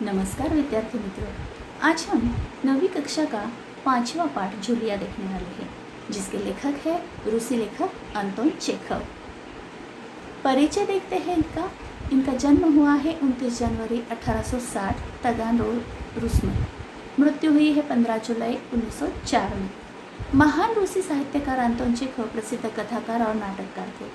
नमस्कार विद्यार्थी मित्रों, आज हम 9वीं कक्षा का 5वां पाठ जूलिया देखने वाले हैं, जिसके लेखक है रूसी लेखक अंतोन चेखव। परिचय देखते हैं इनका जन्म हुआ है 29 जनवरी 1860 तागानरोग, रूस में। मृत्यु हुई है 15 जुलाई 1904 में। महान रूसी साहित्यकार अंतोन चेखव प्रसिद्ध कथाकार और नाटककार थे।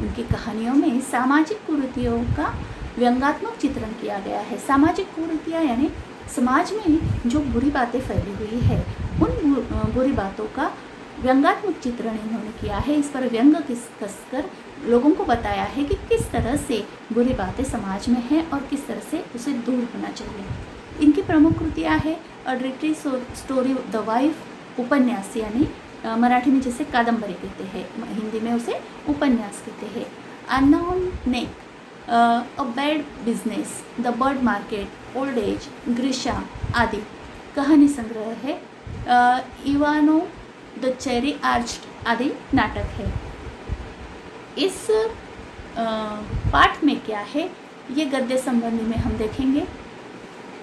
उनकी कहानियों में सामाजिक कुरीतियों का व्यंग्यात्मक चित्रण किया गया है। सामाजिक कुरीतियाँ यानी समाज में जो बुरी बातें फैली हुई है, उन बुरी बातों का व्यंग्यात्मक चित्रण इन्होंने किया है। इस पर व्यंग कसकर लोगों को बताया है कि किस तरह से बुरी बातें समाज में हैं और किस तरह से उसे दूर होना चाहिए। इनकी प्रमुख कृतियाँ है अ डिटेक्टिव स्टोरी द वाइफ, उपन्यास यानी मराठी में जैसे कादंबरी कहते हैं, हिंदी में उसे उपन्यास कहते हैं। Unknown neck, a bad business, the bird market, old age, ग्रीशा आदि कहानी संग्रह है। इवानो द चेरी आर्च्ड आदि नाटक है। इस पाठ में क्या है, ये गद्य संबंधी में हम देखेंगे।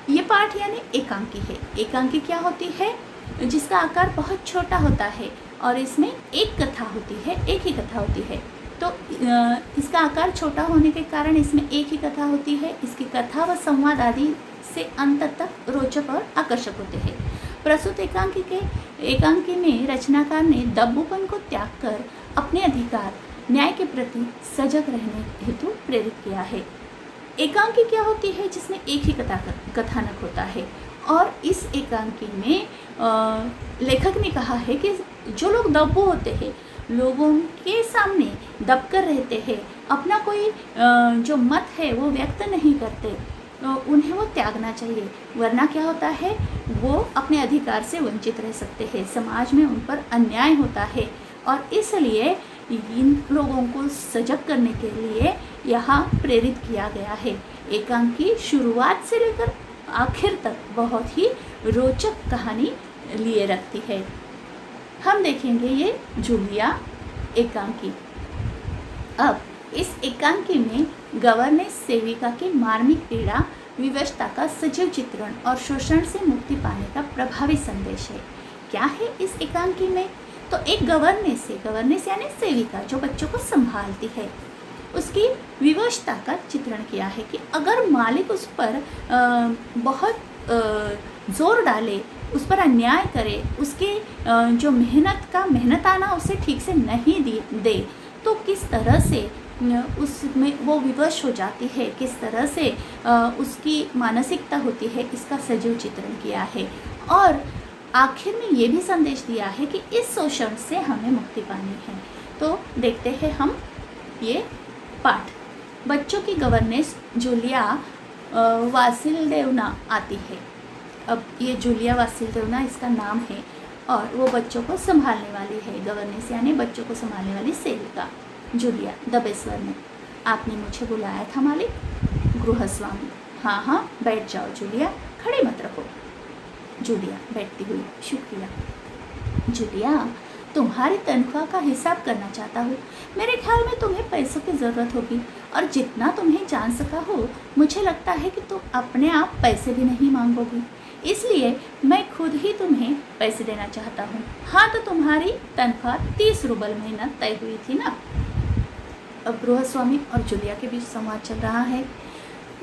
ये पाठ यानी एकांकी है। एकांकी क्या होती है? जिसका आकार बहुत छोटा होता है और इसमें एक कथा होती है, एक ही कथा होती है। तो इसका आकार छोटा होने के कारण इसमें एक ही कथा होती है। इसकी कथा व संवाद आदि से अंत तक रोचक और आकर्षक होते हैं। प्रस्तुत एकांकी में रचनाकार ने दब्बूपन को त्याग कर अपने अधिकार न्याय के प्रति सजग रहने हेतु प्रेरित किया है। एकांकी क्या होती है? जिसमें एक ही कथानक होता है। और इस एकांकी में लेखक ने कहा है कि जो लोग दब्बू होते हैं, लोगों के सामने दबकर रहते हैं, अपना कोई जो मत है वो व्यक्त नहीं करते, तो उन्हें वो त्यागना चाहिए। वरना क्या होता है, वो अपने अधिकार से वंचित रह सकते हैं, समाज में उन पर अन्याय होता है। और इसलिए इन लोगों को सजग करने के लिए यहाँ प्रेरित किया गया है। एकांकी शुरुआत से लेकर आखिर तक बहुत ही रोचक कहानी लिए रखती है। हम देखेंगे ये जूलिया एकांकी। अब इस एकांकी में गवर्नेस सेविका की मार्मिक पीड़ा, विवशता का सजीव चित्रण और शोषण से मुक्ति पाने का प्रभावी संदेश है। क्या है इस एकांकी में? तो एक गवर्नेस है, गवर्नेस यानी सेविका जो बच्चों को संभालती है, उसकी विवशता का चित्रण किया है कि अगर मालिक उस पर बहुत जोर डाले, उस पर अन्याय करे, उसके जो मेहनताना उसे ठीक से नहीं दे, तो किस तरह से उसमें वो विवश हो जाती है, किस तरह से उसकी मानसिकता होती है, इसका सजीव चित्रण किया है। और आखिर में ये भी संदेश दिया है कि इस शोषण से हमें मुक्ति पानी है। तो देखते हैं हम ये पाठ। बच्चों की गवर्नेस जूलिया वासिल्देवना आती है। अब ये जूलिया वासिल्देवना इसका नाम है और वो बच्चों को संभालने वाली है। गवर्नेस यानी बच्चों को संभालने वाली सेविका जूलिया। दबेस्वर में, आपने मुझे बुलाया था मालिक? गृहस्वामी, हाँ हाँ बैठ जाओ जूलिया, खड़े मत रहो। जूलिया बैठती हुई, शुक्रिया। जूलिया, तुम्हारी तनख्वाह का हिसाब करना चाहता हूँ। मेरे ख्याल में तुम्हें पैसों की ज़रूरत होगी और जितना तुम्हें जान सका हो, मुझे लगता है कि तुम अपने आप पैसे भी नहीं मांगोगी, इसलिए मैं खुद ही तुम्हें पैसे देना चाहता हूँ। हाँ, तो तुम्हारी तनख्वाह 30 रूबल महीना तय हुई थी ना? अब गृहस्वामी और जूलिया के बीच संवाद चल रहा है।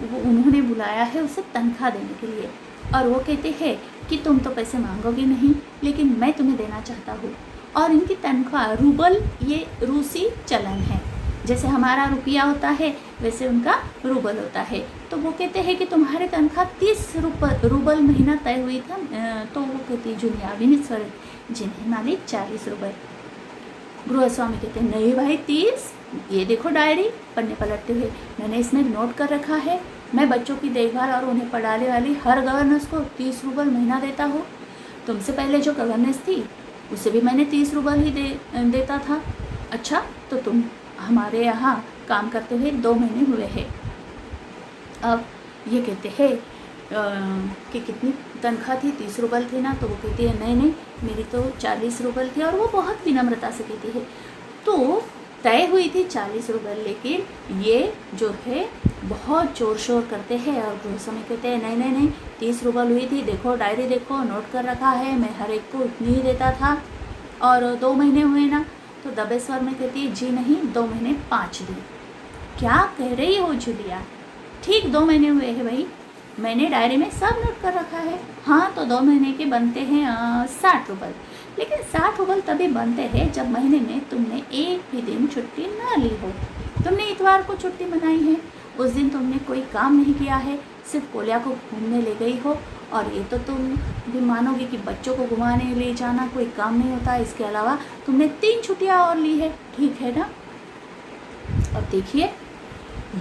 वो उन्होंने बुलाया है उसे तनख्वाह देने के लिए और वो कहते हैं कि तुम तो पैसे मांगोगे नहीं, लेकिन मैं तुम्हें देना चाहता हूँ। और इनकी तनख्वाह रूबल, ये रूसी चलन है। जैसे हमारा रुपया होता है वैसे उनका रूबल होता है। तो वो कहते हैं कि तुम्हारी तनख्वाह 30 रूबल महीना तय हुई था। तो वो कहती है जूलिया विनिस्वर, जिन्हें मालिक 40 रूबल। गृहस्वामी कहते हैं नहीं भाई 30, ये देखो डायरी, पन्ने पलटते हुए मैंने इसमें नोट कर रखा है, मैं बच्चों की देखभाल और उन्हें पढ़ाने वाली हर गवर्नेस को 30 रूबल महीना देता हूँ। तुमसे पहले जो गवर्नेस थी उसे भी मैंने 30 रूबल ही देता था। अच्छा, तो तुम हमारे यहाँ काम करते हुए 2 महीने हुए हैं। अब ये कहते हैं कि कितनी तनख्वाह थी? 30 रूबल थी ना? तो वो कहती है नहीं, मेरी तो 40 रूबल थी। और वो बहुत विनम्रता से कहती है। तो तय हुई थी 40 रुपये, लेकिन ये जो है बहुत जोर शोर करते हैं और गृहस्वामी कहते हैं नहीं नहीं नहीं 30 रुपये हुई थी, देखो डायरी देखो नोट कर रखा है, मैं हर एक को इतनी ही देता था और 2 महीने हुए ना। तो दबेश्वर में कहती है जी नहीं 2 महीने 5 दिन। क्या कह रही हो जूलिया, ठीक 2 महीने हुए हैं भाई, मैंने डायरी में सब नोट कर रखा है। हाँ तो 2 महीने के बनते हैं 60 रुपये, लेकिन 60 रुपये तभी बनते हैं जब महीने में तुमने एक भी दिन छुट्टी ना ली हो। तुमने इतवार को छुट्टी मनाई है, उस दिन तुमने कोई काम नहीं किया है, सिर्फ कोलिया को घूमने ले गई हो। और ये तो तुम भी मानोगे कि बच्चों को घुमाने ले जाना कोई काम नहीं होता, इसके अलावा तुमने 3 छुट्टियाँ और ली है, ठीक है ना। अब देखिए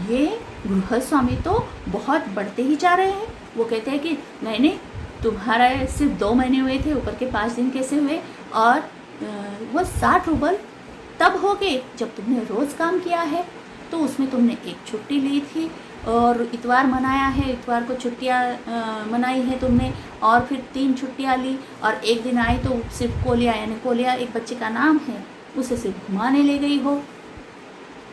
ये गृहस्वामी तो बहुत बढ़ते ही जा रहे हैं। वो कहते हैं कि नहीं नहीं तुम्हारा सिर्फ 2 महीने हुए थे, ऊपर के 5 दिन कैसे हुए, और वो 60 रुपये तब हो गए जब तुमने रोज़ काम किया है, तो उसमें तुमने एक छुट्टी ली थी और इतवार मनाया है, इतवार को छुट्टियाँ मनाई है तुमने, और फिर 3 छुट्टियाँ ली और एक दिन आई तो सिर्फ कोलिया, यानी कोलिया एक बच्चे का नाम है, उसे सिर्फ घुमाने ले गई हो।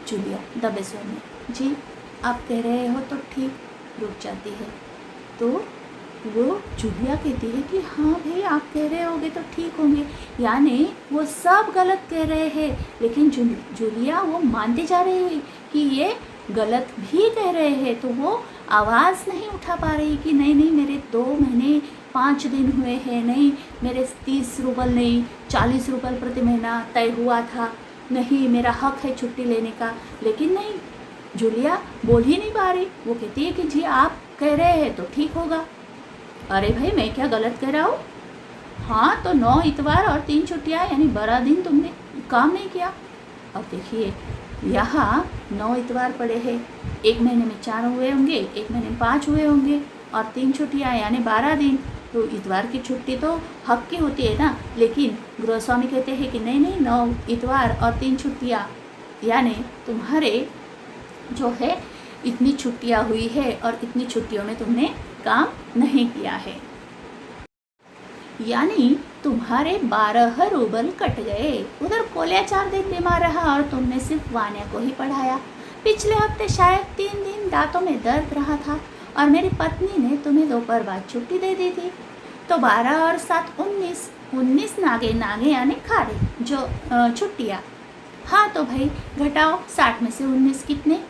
जूलिया दबेश्वर में जी आप कह रहे हो तो ठीक, रुक जाती है। तो वो जूलिया कहती है कि हाँ भाई आप कह रहे होगे तो ठीक होंगे, यानी वो सब गलत कह रहे हैं, लेकिन जूलिया वो मानते जा रही है कि ये गलत भी कह रहे हैं। तो वो आवाज़ नहीं उठा पा रही कि नहीं नहीं मेरे 2 महीने 5 दिन हुए हैं, नहीं मेरे 30 रुपये नहीं 40 रुपये प्रति महीना तय हुआ था, नहीं मेरा हक है छुट्टी लेने का। लेकिन नहीं, जूलिया बोल ही नहीं पा रही। वो कहती है कि जी आप कह रहे हैं तो ठीक होगा। अरे भाई मैं क्या गलत कह रहा हूँ? हाँ तो 9 इतवार और 3 छुट्टियाँ, यानी 12 दिन तुमने काम नहीं किया। अब देखिए यहाँ 9 इतवार पड़े हैं, एक महीने में 4 हुए होंगे, एक महीने में 5 हुए होंगे, और 3 छुट्टियाँ यानी 12 दिन। तो इतवार की छुट्टी तो हक की होती है ना, लेकिन गृहस्वामी कहते हैं कि नहीं नहीं 9 इतवार और 3 छुट्टियाँ, यानी तुम्हारे जो है इतनी छुट्टियाँ हुई है और इतनी छुट्टियों में तुमने काम नहीं किया है, यानी तुम्हारे 12 रूबल कट गए। उधर कोलिया 4 दिन बीमार रहा और तुमने सिर्फ वान्या को ही पढ़ाया। पिछले हफ्ते शायद 3 दिन दांतों में दर्द रहा था और मेरी पत्नी ने तुम्हें दोपहर बाद छुट्टी दे दी थी। तो 12 और 7 19 नागे नागे यानी खाड़े जो छुट्टियाँ। हाँ तो भाई घटाओ, 60 में से 19 कितने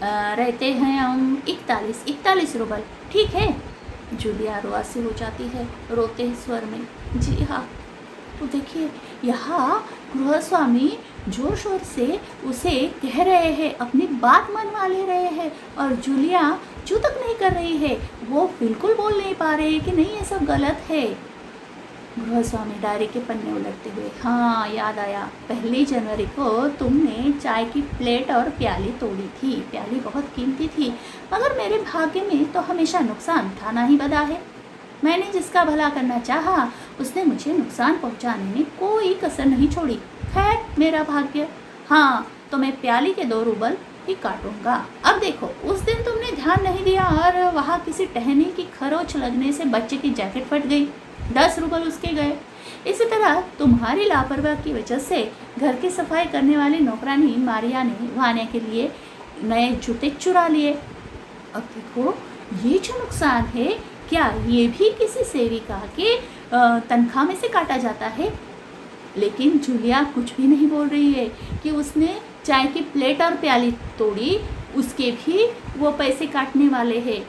रहते हैं हम? 41 रुपये, ठीक है। जूलिया रुआसी हो जाती है रोते स्वर में। जी हाँ। तो देखिए यहाँ गृहस्वामी जोर शोर से उसे कह रहे हैं, अपनी बात मनवा ले रहे हैं, और जूलिया जो तक नहीं कर रही है, वो बिल्कुल बोल नहीं पा रहे कि नहीं ये सब गलत है। गृहस्वामी डायरी के पन्ने उलटते हुए, हाँ याद आया, 1 जनवरी को तुमने चाय की प्लेट और प्याली तोड़ी थी। प्याली बहुत कीमती थी, मगर मेरे भाग्य में तो हमेशा नुकसान उठाना ही बदा है। मैंने जिसका भला करना चाहा उसने मुझे नुकसान पहुंचाने में कोई कसर नहीं छोड़ी। खैर मेरा भाग्य। हाँ तो मैं प्याली के 2 रूबल ही काटूंगा। अब देखो उस दिन तुमने ध्यान नहीं दिया और वहाँ किसी टहनी की खरोच लगने से बच्चे की जैकेट फट गई, 10 रूबल उसके गए। इसी तरह तुम्हारी लापरवाही की वजह से घर की सफाई करने वाली नौकरानी मारिया ने वान्या के लिए नए जूते चुरा लिए। अब देखो ये जो नुकसान है, क्या ये भी किसी सेविका के तनख्वाह में से काटा जाता है? लेकिन जूलिया कुछ भी नहीं बोल रही है कि उसने चाय की प्लेट और प्याली तोड़ी, उसके भी वो पैसे काटने वाले हैं,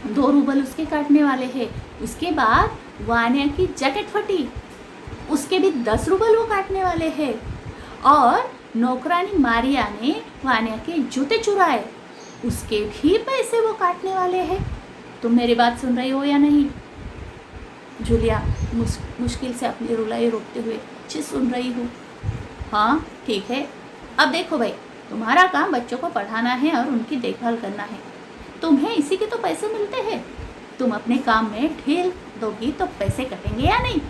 2 रूबल उसके काटने वाले हैं। उसके बाद वान्या की जैकेट फटी, उसके भी 10 रूबल वो काटने वाले हैं। और नौकरानी मारिया ने वान्या के जूते चुराए, उसके भी पैसे वो काटने वाले हैं। तुम मेरी बात सुन रही हो या नहीं? जूलिया मुश्किल से अपनी रुलाई रोकते हुए, जी सुन रही हूँ। हाँ ठीक है। अब देखो भाई, तुम्हारा काम बच्चों को पढ़ाना है और उनकी देखभाल करना है, तुम्हें इसी के तो पैसे मिलते हैं। तुम अपने काम में ढील दोगी तो पैसे कटेंगे या नहीं?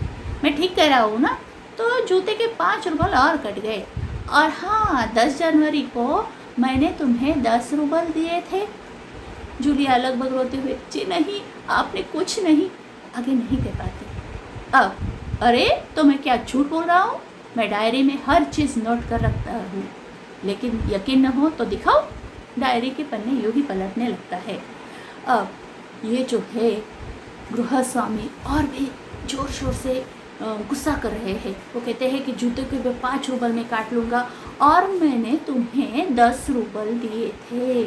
मैं ठीक कह रहा हूँ ना? तो जूते के 5 रूबल और कट गए। और हाँ 10 जनवरी को मैंने तुम्हें 10 रूबल दिए थे। जूलिया लगभग रोते हुए, जी नहीं आपने कुछ नहीं, आगे नहीं कह पाती। अब अरे तो मैं क्या झूठ बोल रहा हूँ? मैं डायरी में हर चीज़ नोट कर रखता हूँ। लेकिन यकीन न हो तो दिखाओ। डायरी के पन्ने यूं ही पलटने लगता है। अब ये जो है गृह स्वामी और भी जोर शोर से गुस्सा कर रहे हैं। वो कहते हैं कि जूते के मैं 5 रूबल में काट लूँगा और मैंने तुम्हें 10 रूबल दिए थे।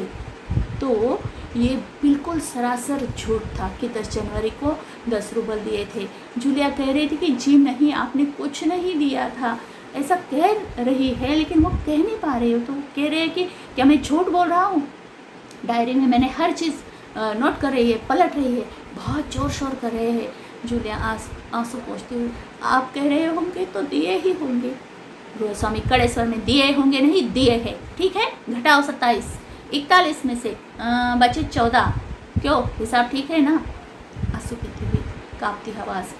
तो ये बिल्कुल सरासर झूठ था कि 10 जनवरी को 10 रूबल दिए थे। जूलिया कह रही थी कि जी नहीं, आपने कुछ नहीं दिया था, ऐसा कह रही है, लेकिन वो कह नहीं पा रही हो। तो कह रहे हैं कि क्या मैं झूठ बोल रहा हूँ? डायरी में मैंने हर चीज़ नोट कर रही है, पलट रही है, बहुत जोर शोर कर रहे हैं। जूलिया आंसू पोंछती हुई, आप कह रहे होंगे तो दिए ही होंगे। गृहस्वामी कड़े स्वर में, दिए होंगे नहीं, दिए हैं। ठीक है, घटाओ 27, 41 में से बचे 14। क्यों, हिसाब ठीक है ना? आंसू पीती हुई कांपती आवाज़,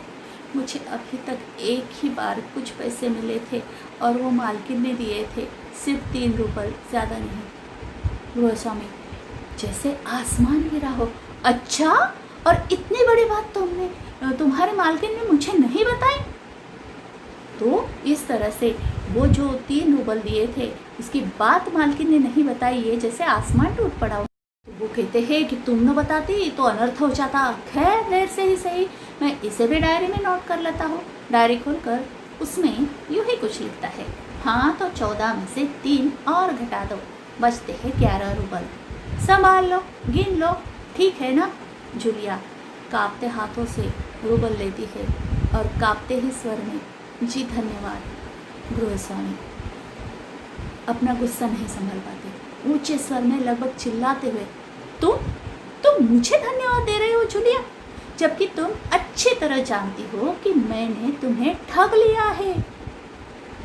मुझे अभी तक एक ही बार कुछ पैसे मिले थे और वो मालकिन ने दिए थे, सिर्फ 3 रूपल, ज़्यादा नहीं। गृहस्वामी, जैसे आसमान गिरा हो। अच्छा, और इतनी बड़ी बात तुम्हारे मालकिन ने मुझे नहीं बताई? तो इस तरह से वो जो 3 रूबल दिए थे उसकी बात मालकिन ने नहीं बताई, ये जैसे आसमान टूट पड़ा हो। तो वो कहते हैं कि तुम न बताती तो अनर्थ हो जाता। खैर, देर से ही सही, मैं इसे भी डायरी में नोट कर लेता हूँ। डायरी खोलकर उसमें यूँ ही कुछ लिखता है, हाँ तो 14 में से 3 और घटा दो, बचते हैं 11 रूबल। संभाल लो, गिन लो, ठीक है ना? जूलिया कांपते हाथों से रूबल लेती है और कांपते ही स्वर में, जी धन्यवाद। गृहस्वामी अपना गुस्सा नहीं संभाल पाते, ऊंचे स्वर में लगभग चिल्लाते हुए, तुम मुझे धन्यवाद दे रहे हो जूलिया, जबकि तुम अच्छी तरह जानती हो कि मैंने तुम्हें ठग लिया है,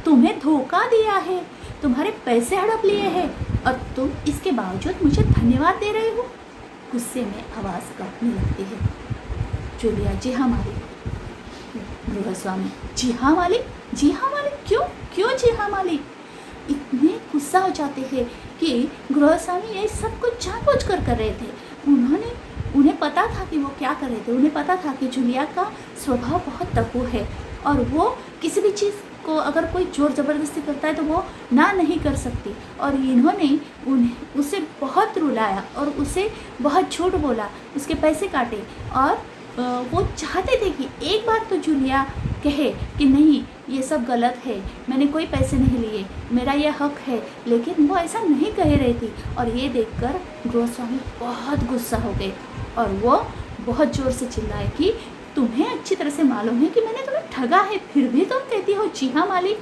तुम्हें धोखा दिया है, तुम्हारे पैसे हड़प लिए हैं और तुम इसके बावजूद मुझे धन्यवाद दे रहे हो। गुस्से में आवाज़ कांपने लगती है। जूलिया, जी हाँ मालिक। गृहस्वामी, जी हाँ मालिक, जी हाँ मालिक, क्यों जी हाँ मालिक? इतने गुस्सा हो जाते हैं कि गृहस्वामी ये सब कुछ जानबूझ कर रहे थे। उन्हें पता था कि वो क्या कर रहे थे। उन्हें पता था कि जूलिया का स्वभाव बहुत तपू है और वो किसी भी चीज़ को अगर कोई जोर ज़बरदस्ती करता है तो वो ना नहीं कर सकती। और इन्होंने उसे बहुत रुलाया और उसे बहुत झूठ बोला, उसके पैसे काटे और वो चाहते थे कि एक बार तो जूलिया कहे कि नहीं, ये सब गलत है, मैंने कोई पैसे नहीं लिए, मेरा यह हक है, लेकिन वो ऐसा नहीं कह रही थी। और ये देखकर गृहस्वामी बहुत गुस्सा हो गए और वो बहुत ज़ोर से चिल्लाए कि तुम्हें अच्छी तरह से मालूम है कि मैंने तुम्हें ठगा है, फिर भी तुम कहती हो जी हाँ मालिक।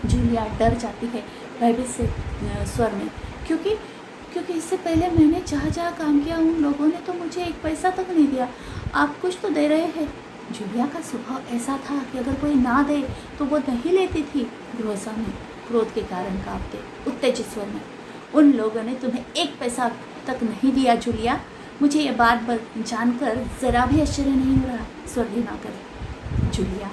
जूलिया डर जाती है भयभीत से स्वर में, क्योंकि इससे पहले मैंने जहाँ काम किया उन लोगों ने तो मुझे एक पैसा तक नहीं दिया, आप कुछ तो दे रहे हैं। जूलिया का स्वभाव ऐसा था कि अगर कोई ना दे तो वो नहीं लेती थी। गृहस्वामी क्रोध के कारण कांपते उत्तेजित स्वर में, उन लोगों ने तुम्हें एक पैसा तक नहीं दिया जूलिया, मुझे ये बात जानकर ज़रा भी आश्चर्य नहीं हो रहा। स्वर धीमा कर, जूलिया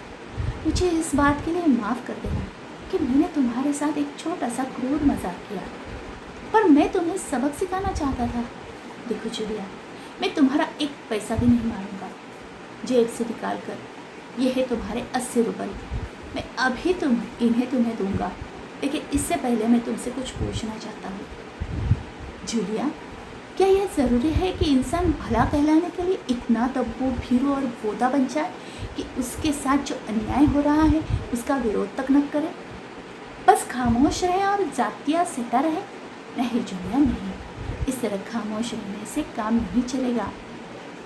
मुझे इस बात के लिए माफ़ कर देना कि मैंने तुम्हारे साथ एक छोटा सा क्रूर मजाक किया, पर मैं तुम्हें सबक सिखाना चाहता था। देखो जूलिया, मैं तुम्हारा एक पैसा भी नहीं मारूंगा। जेब से निकाल कर, ये है तुम्हारे 80 रुपये, मैं अभी इन्हें तुम्हें दूंगा, लेकिन इससे पहले मैं तुमसे कुछ पूछना चाहता हूँ। जूलिया, क्या यह ज़रूरी है कि इंसान भला कहलाने के लिए इतना दब्बू, भीरू और बोधा बन जाए कि उसके साथ जो अन्याय हो रहा है उसका विरोध तक न करे, बस खामोश रहे और जातियाँ सहता रहे? नहीं जूलिया, नहीं, इस तरह खामोश रहने से काम नहीं चलेगा।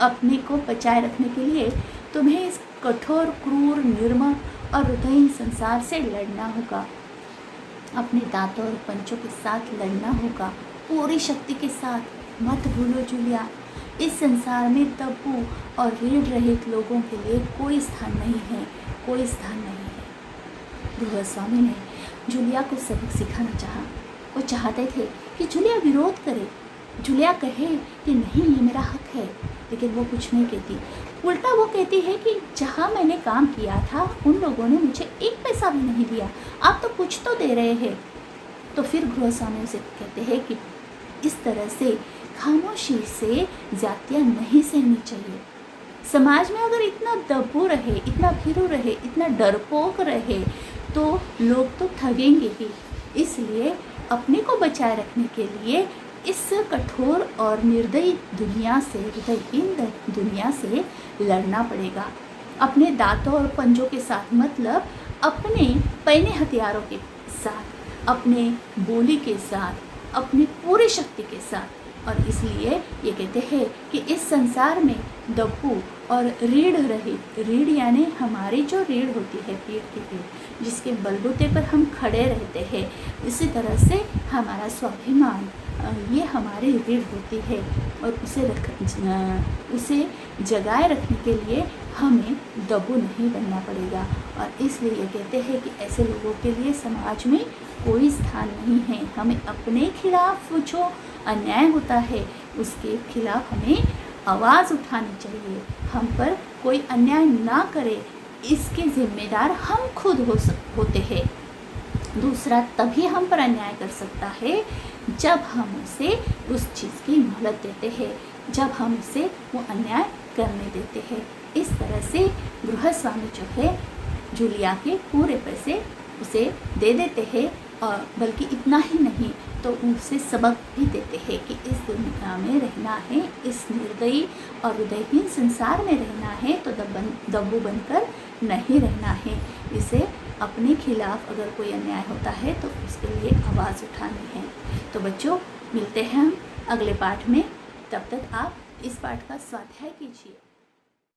अपने को बचाए रखने के लिए तुम्हें इस कठोर, क्रूर, निर्मम और हृदयहीन संसार से लड़ना होगा। अपने दांतों और पंचों के साथ लड़ना होगा, पूरी शक्ति के साथ। मत भूलो जूलिया, इस संसार में तब्बू और रीढ़ रहित लोगों के लिए कोई स्थान नहीं है, कोई स्थान नहीं है। गृहस्वामी ने जूलिया को सबक सिखाना चाहा। वो चाहते थे कि जूलिया विरोध करे, जूलिया कहे कि नहीं, ये मेरा हक है, लेकिन वो कुछ नहीं कहती। उल्टा वो कहती है कि जहाँ मैंने काम किया था उन लोगों ने मुझे एक पैसा भी नहीं दिया, आप तो कुछ तो दे रहे हैं। तो फिर गृहस्वामी उसे कहते हैं कि इस तरह से खामोशी से जातियाँ नहीं सहनी चाहिए। समाज में अगर इतना दब्बू रहे, इतना भीरू रहे, इतना डरपोक रहे तो लोग तो ठगेंगे ही। इसलिए अपने को बचाए रखने के लिए इस कठोर और निर्दयी दुनिया से, हृदयहीन दुनिया से लड़ना पड़ेगा। अपने दांतों और पंजों के साथ, मतलब अपने पहने हथियारों के साथ, अपने बोली के साथ, अपनी पूरी शक्ति के साथ। और इसलिए ये कहते हैं कि इस संसार में दब्बू और रीढ़ रहित, रीढ़ यानी हमारी जो रीढ़ होती है, पीठ की रीढ़, जिसके बलबूते पर हम खड़े रहते हैं, इसी तरह से हमारा स्वाभिमान, ये हमारी रीढ़ होती है। और उसे जगाए रखने के लिए हमें दब्बू नहीं बनना पड़ेगा। और इसलिए ये कहते हैं कि ऐसे लोगों के लिए समाज में कोई स्थान नहीं है। हमें अपने खिलाफ जो अन्याय होता है उसके खिलाफ हमें आवाज़ उठानी चाहिए। हम पर कोई अन्याय ना करे, इसके जिम्मेदार हम खुद होते हैं। दूसरा तभी हम पर अन्याय कर सकता है जब हम उसे उस चीज़ की मोहलत देते हैं, जब हम उसे वो अन्याय करने देते हैं। इस तरह से गृहस्वामी जो है जूलिया के पूरे पैसे उसे दे देते हैं, और बल्कि इतना ही नहीं तो उसे सबक भी देते हैं कि इस दुनिया में रहना है, इस निर्दयी और हृदयहीन संसार में रहना है तो दब्बू बनकर नहीं रहना है। इसे अपने खिलाफ अगर कोई अन्याय होता है तो उसके लिए आवाज़ उठानी है। तो बच्चों, मिलते हैं हम अगले पाठ में। तब तक आप इस पाठ का स्वाध्याय कीजिए।